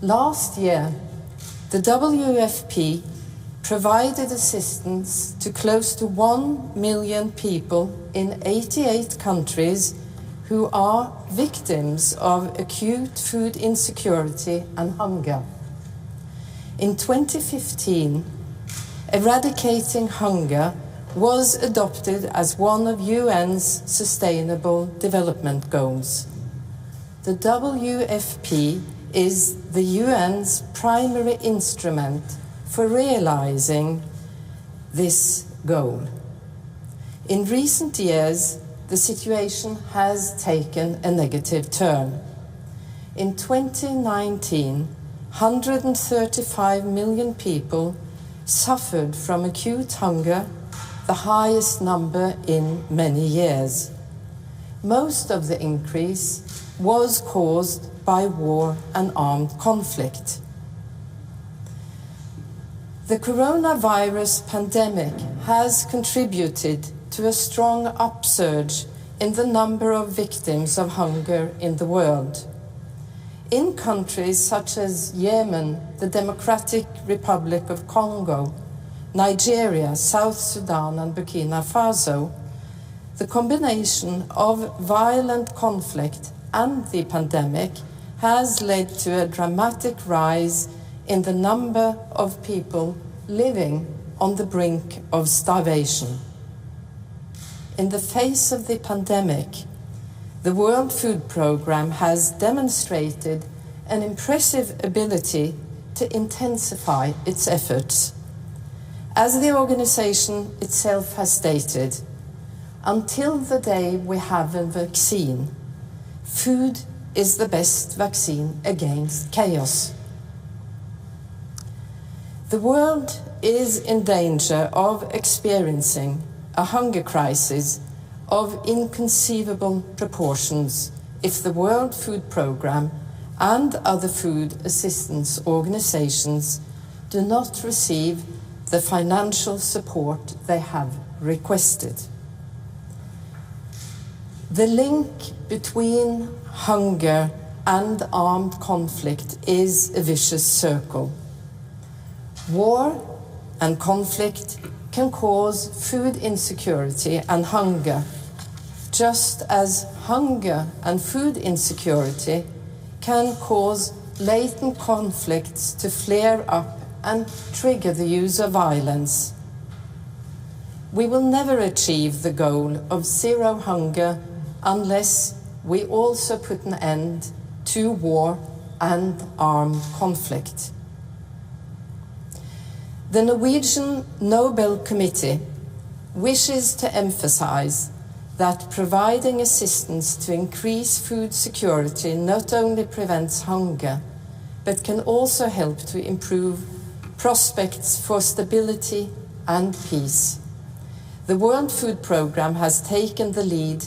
Last year, the WFP provided assistance to close to 1 million people in 88 countries who are victims of acute food insecurity and hunger. In 2015, eradicating hunger was adopted as one of UN's Sustainable Development Goals. The WFP is the UN's primary instrument for realizing this goal. In recent years, the situation has taken a negative turn. In 2019, 135 million people suffered from acute hunger, the highest number in many years. Most of the increase was caused by war and armed conflict. The coronavirus pandemic has contributed to a strong upsurge in the number of victims of hunger in the world. In countries such as Yemen, the Democratic Republic of Congo, Nigeria, South Sudan, and Burkina Faso, the combination of violent conflict and the pandemic has led to a dramatic rise in the number of people living on the brink of starvation. In the face of the pandemic, the World Food Programme has demonstrated an impressive ability to intensify its efforts. As the organization itself has stated, until the day we have a vaccine, food is the best vaccine against chaos. The world is in danger of experiencing a hunger crisis of inconceivable proportions if the World Food Programme and other food assistance organizations do not receive the financial support they have requested. The link between hunger and armed conflict is a vicious circle. War and conflict can cause food insecurity and hunger, just as hunger and food insecurity can cause latent conflicts to flare up and trigger the use of violence. We will never achieve the goal of zero hunger unless we also put an end to war and armed conflict. The Norwegian Nobel Committee wishes to emphasize that providing assistance to increase food security not only prevents hunger, but can also help to improve prospects for stability and peace. The World Food Programme has taken the lead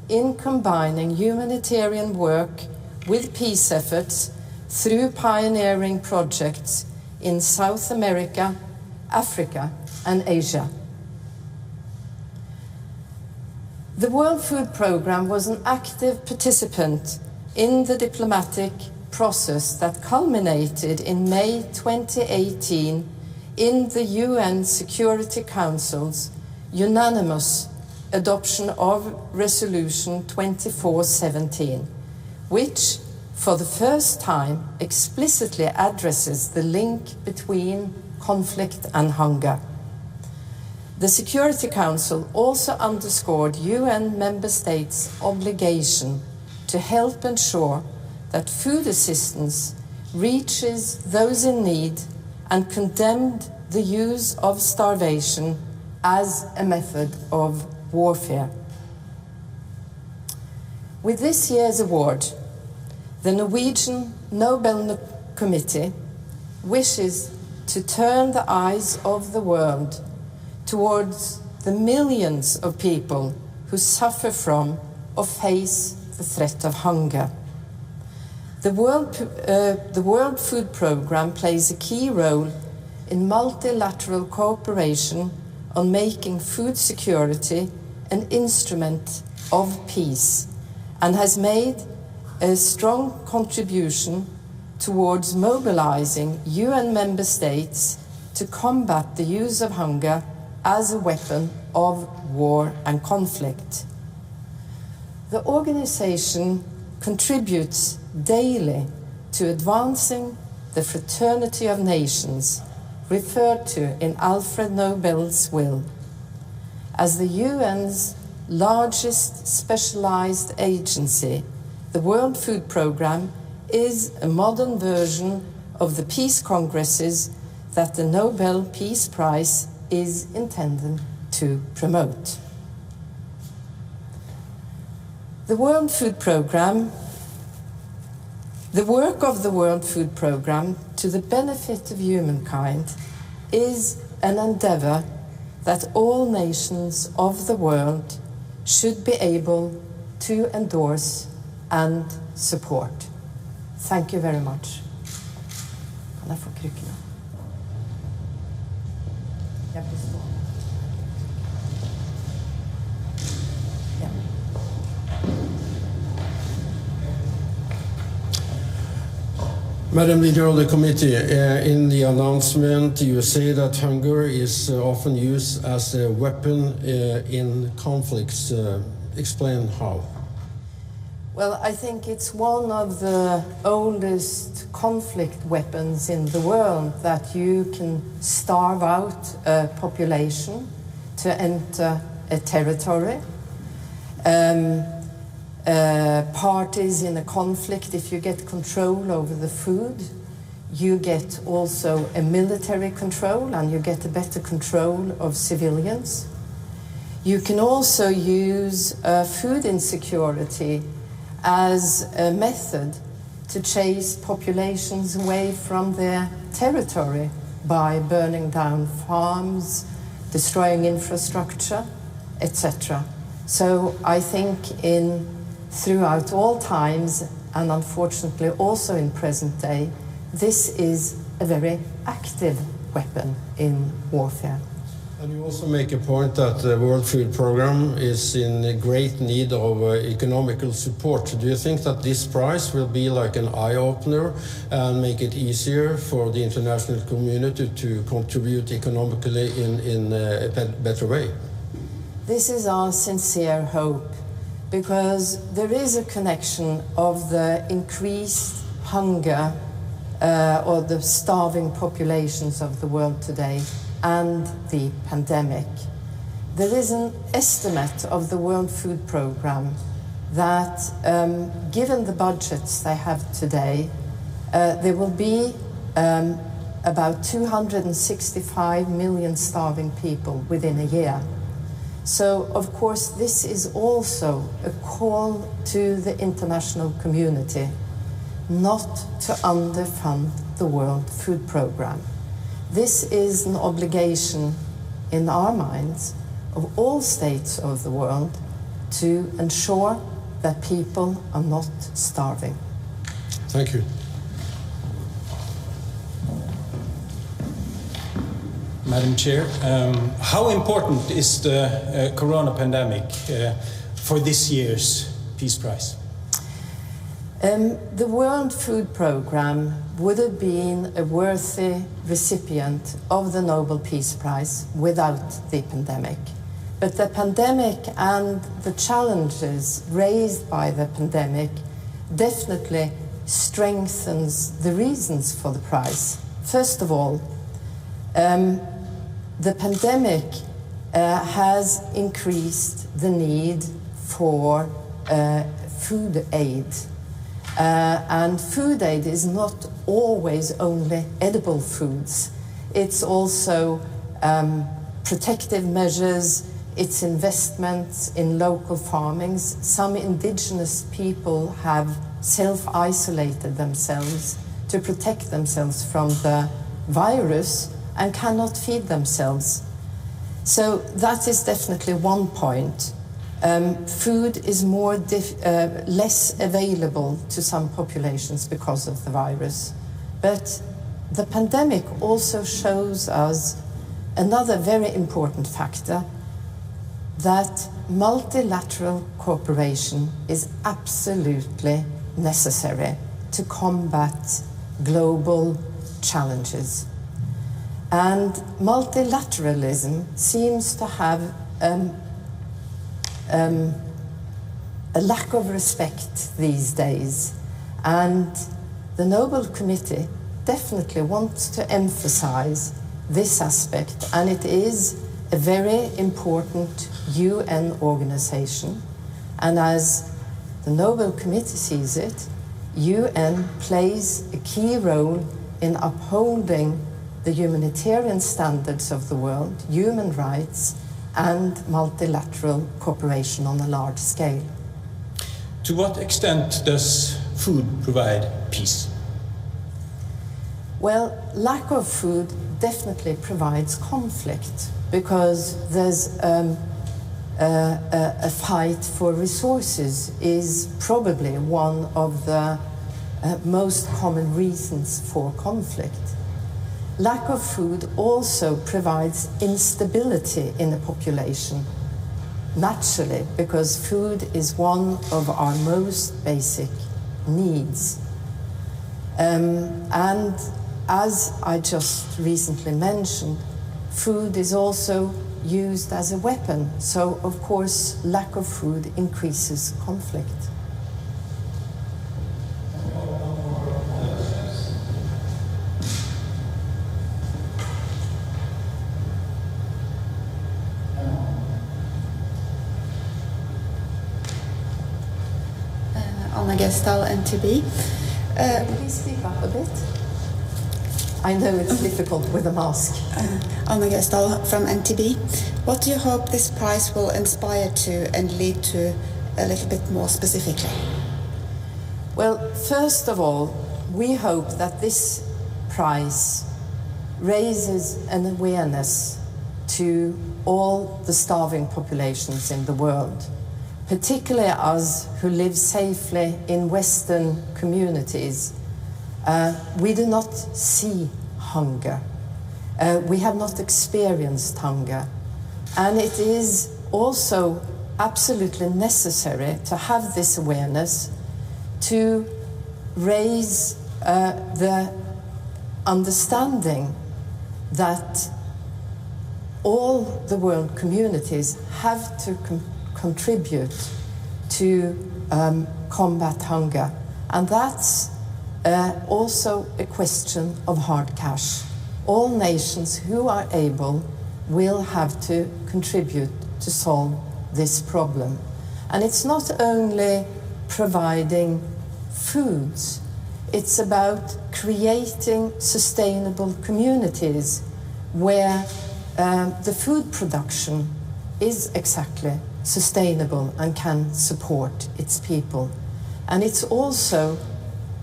in combining humanitarian work with peace efforts through pioneering projects in South America, Africa, and Asia. The World Food Programme was an active participant in the diplomatic process that culminated in May 2018 in the UN Security Council's unanimous adoption of Resolution 2417, which, for the first time, explicitly addresses the link between conflict and hunger. The Security Council also underscored UN member states' obligation to help ensure that food assistance reaches those in need and condemned the use of starvation as a method of warfare. With this year's award, the Norwegian Nobel Committee wishes to turn the eyes of the world towards the millions of people who suffer from or face the threat of hunger. The World Food Programme plays a key role in multilateral cooperation on making food security an instrument of peace and has made a strong contribution towards mobilizing UN member states to combat the use of hunger as a weapon of war and conflict. The organization contributes daily to advancing the fraternity of nations referred to in Alfred Nobel's will. As the UN's largest specialized agency, the World Food Programme is a modern version of the peace congresses that the Nobel Peace Prize is intended to promote. The World Food Programme, the work of the World Food Programme to the benefit of humankind is an endeavour that all nations of the world should be able to endorse and support. Thank you very much. Kan jeg få krykkene? Jeg blir stående. Ja. Madam Leader of the Committee, in the announcement you say that hunger is often used as a weapon in conflicts. Explain how. Well, I think it's one of the oldest conflict weapons in the world, that you can starve out a population to enter a territory. Parties in a conflict, if you get control over the food, you get also a military control, and you get a better control of civilians. You can also use food insecurity as a method to chase populations away from their territory by burning down farms, destroying infrastructure, etc. So I think throughout all times, and unfortunately also in present day, this is a very active weapon in warfare. And you also make a point that the World Food Programme is in great need of economical support. Do you think that this prize will be like an eye-opener and make it easier for the international community to contribute economically in a better way? This is our sincere hope, because there is a connection of the increased hunger or the starving populations of the world today and the pandemic. There is an estimate of the World Food Programme that, given the budgets they have today, there will be about 265 million starving people within a year. So, of course, this is also a call to the international community not to underfund the World Food Programme. This is an obligation in our minds of all states of the world to ensure that people are not starving. Thank you. Madam Chair, how important is the corona pandemic for this year's Peace Prize? The World Food Programme would have been a worthy recipient of the Nobel Peace Prize without the pandemic. But the pandemic and the challenges raised by the pandemic definitely strengthens the reasons for the prize. First of all, the pandemic has increased the need for food aid. And food aid is not always only edible foods. It's also protective measures, it's investments in local farmings. Some indigenous people have self-isolated themselves to protect themselves from the virus and cannot feed themselves. So that is definitely one point. Food is less available to some populations because of the virus. But the pandemic also shows us another very important factor, that multilateral cooperation is absolutely necessary to combat global challenges. And multilateralism seems to have a lack of respect these days. And the Nobel Committee definitely wants to emphasize this aspect, and it is a very important UN organization. And as the Nobel Committee sees it, UN plays a key role in upholding the humanitarian standards of the world, human rights, and multilateral cooperation on a large scale. To what extent does food provide peace? Well, lack of food definitely provides conflict, because there's a fight for resources is probably one of the most common reasons for conflict. Lack of food also provides instability in a population, naturally, because food is one of our most basic needs. And as I just recently mentioned, food is also used as a weapon, so of course lack of food increases conflict. Anna Gestal, NTB. Please speak up a bit. I know it's difficult with a mask. Anna Gestal from NTB. What do you hope this prize will inspire to and lead to a little bit more specifically? Well, first of all, we hope that this prize raises an awareness to all the starving populations in the world, particularly us who live safely in Western communities. We do not see hunger. We have not experienced hunger. And it is also absolutely necessary to have this awareness to raise the understanding that all the world communities have to contribute to combat hunger. And that's also a question of hard cash. All nations who are able will have to contribute to solve this problem. And it's not only providing foods, it's about creating sustainable communities where the food production is exactly sustainable and can support its people. And it's also,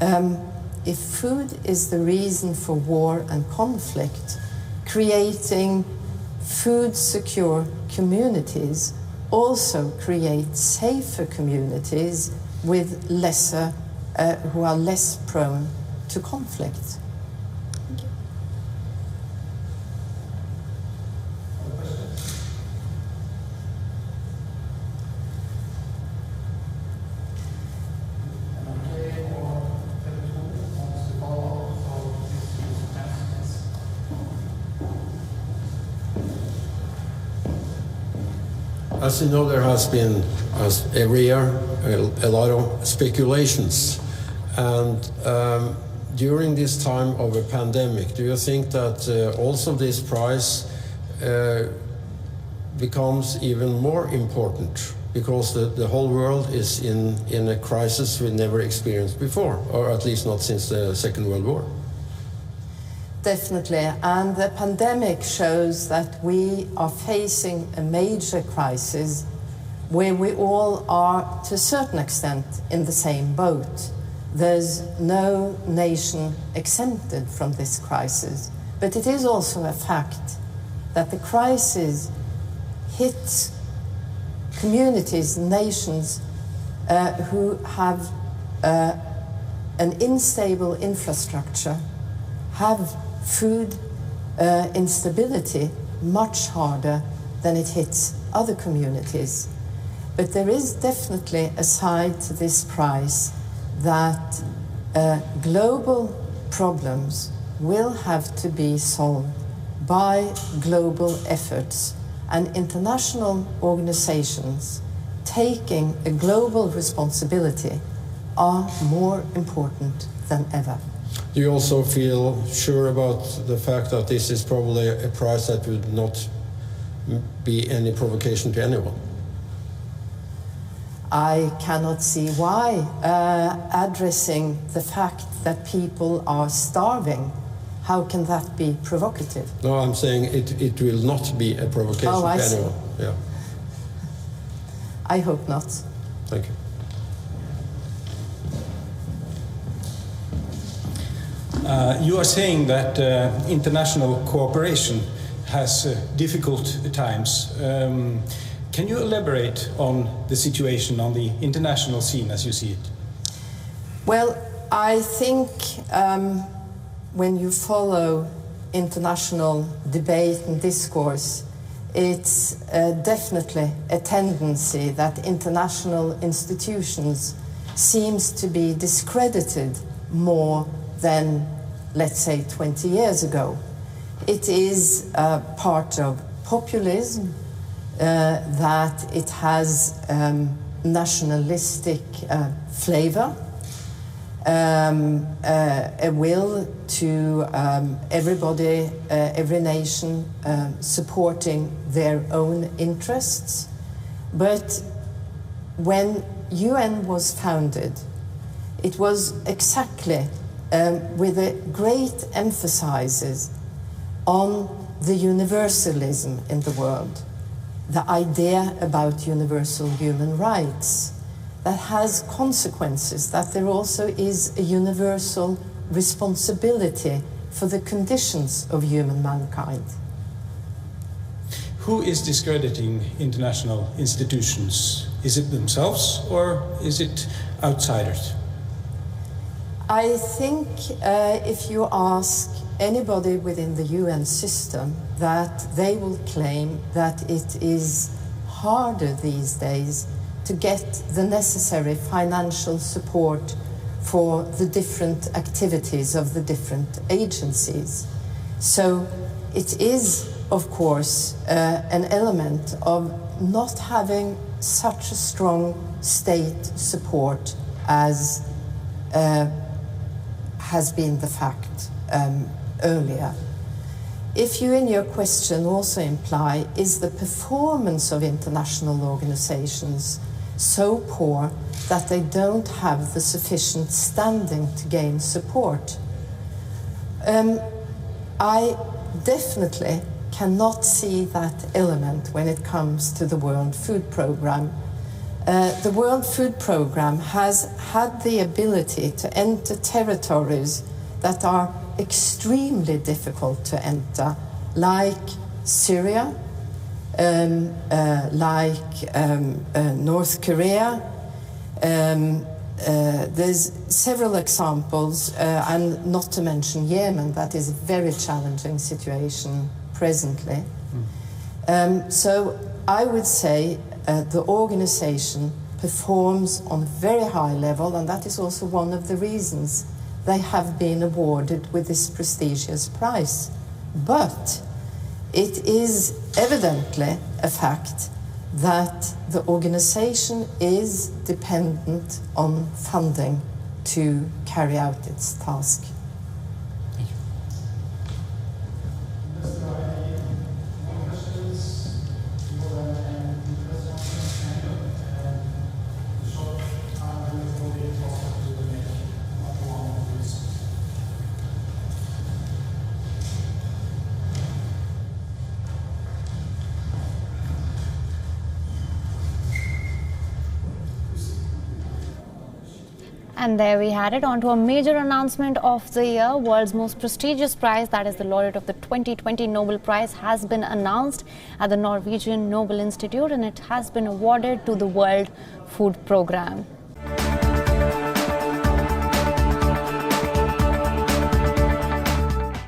if food is the reason for war and conflict, creating food-secure communities also creates safer communities with lesser, who are less prone to conflict. As you know, there has been, as every year, a lot of speculations. And during this time of a pandemic, do you think that also this prize becomes even more important? Because the whole world is in a crisis we never experienced before, or at least not since the Second World War. Definitely, and the pandemic shows that we are facing a major crisis where we all are, to a certain extent, in the same boat. There's no nation exempted from this crisis, but it is also a fact that the crisis hits communities, nations who have an unstable infrastructure, have food instability much harder than it hits other communities. But there is definitely a side to this prize that global problems will have to be solved by global efforts, and international organizations taking a global responsibility are more important than ever. Do you also feel sure about the fact that this is probably a prize that would not be any provocation to anyone? I cannot see why addressing the fact that people are starving, how can that be provocative? No, I'm saying it will not be a provocation to anyone. See. Yeah. I hope not. Thank you. You are saying that international cooperation has difficult times. Can you elaborate on the situation on the international scene as you see it? Well, I think when you follow international debate and discourse, it's definitely a tendency that international institutions seems to be discredited more than, let's say, 20 years ago. It is part of populism, that it has nationalistic flavor, a will to everybody, every nation supporting their own interests. But when UN was founded, it was exactly with a great emphasis on the universalism in the world, the idea about universal human rights, that has consequences, that there also is a universal responsibility for the conditions of human mankind. Who is discrediting international institutions? Is it themselves or is it outsiders? I think if you ask anybody within the UN system, that they will claim that it is harder these days to get the necessary financial support for the different activities of the different agencies. So it is, of course, an element of not having such a strong state support as has been the fact earlier. If you in your question also imply, is the performance of international organizations so poor that they don't have the sufficient standing to gain support? I definitely cannot see that element when it comes to the World Food Programme. The World Food Programme has had the ability to enter territories that are extremely difficult to enter, like Syria, like North Korea. There's several examples, and not to mention Yemen, that is a very challenging situation presently. So I would say the organization performs on a very high level, and that is also one of the reasons they have been awarded with this prestigious prize. But it is evidently a fact that the organization is dependent on funding to carry out its task. And there we had it. On to a major announcement of the year. World's most prestigious prize, that is the laureate of the 2020 Nobel Prize, has been announced at the Norwegian Nobel Institute, and it has been awarded to the World Food Programme.